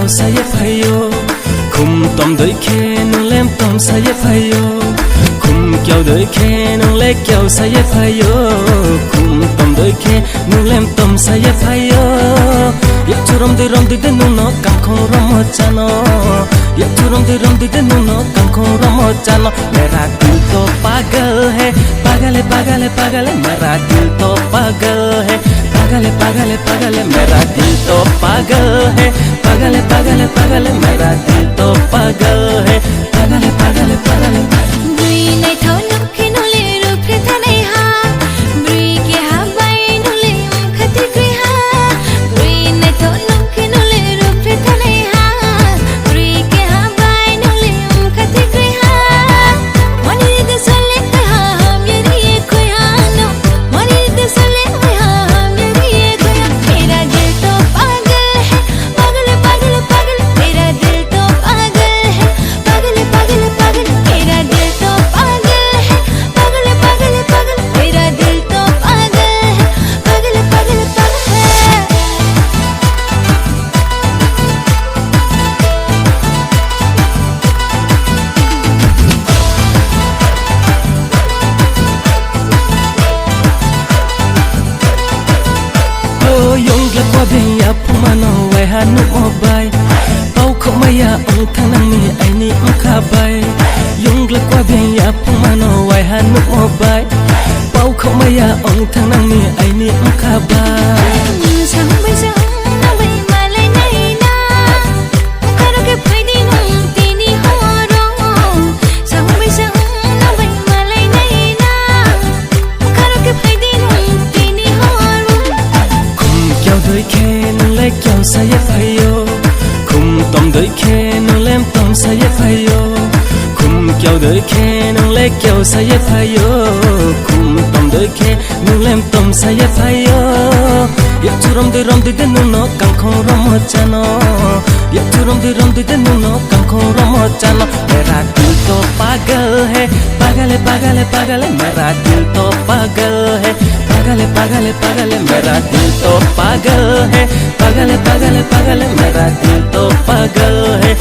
क्यों say फायो खुम तम देखे नुलेम तम say फायो खुम क्यों देखे नुले क्यों say फायो खुम तम देखे नुलेम तम say फायो ये चुरम दे नुनो काखों रमो जानो ये चुरम दे नुनो काखों रमो जानो मेरा दिल तो पागल है पागल पागल पागल मेरा दिल तो पागल है पागल पागल पागल मेरा दिल तो पागल है पागल पागल पागल मेरा दिल तो पागल है पागल पागल पागल बुई नहीं था नखे नुले रूप था नहीं हाँ बुई के हाँ बाई नुले खती कोई हाँ बुई नहीं था नखे नुले रूप था नहीं हाँ बुई के हाँ बाई नुले खती कोई हाँ मनी दे सोले हाँ मेरी ये कोई हाँ नो मनी दे सोले हाँ मेरी ये कोई हाँ मेरा दिल तो पागल है पागल पागल पागल मेरा दिल तो पागल है पागल पागल पागल मेरा दिल तो पागल है पागल पागल पागल मेरा दिल तो पागल है पागल पागल पागल है Yung lakwa biya pumano we hanu obay Pau ko maya ang tanang ni ay ni ang kabay Yung lakwa biya pumano we hanu obay Pau ko maya ang tanang ni ay ni ang kabay sang bay malay nay na karo ke pwede nung tini horo sang bay malay nay na karo ke pwede nung tini horo Kyaw doi khe nung le kyaw say fayo Kum tom doi khe nung lem tom say fayo Kum kyaw doi khe nung le kyaw say fayo Kum tom doi khe nung lem tom say fayo Ya churam de nuno kangkhong romo chano Ya churam de nuno kangkhong romo chano Mera dil to pagal hai pagal pagal pagal mera dil to pagal hai पागल पागल पागल मेरा दिल तो पागल है पागल पागल पागल मेरा दिल तो पागल है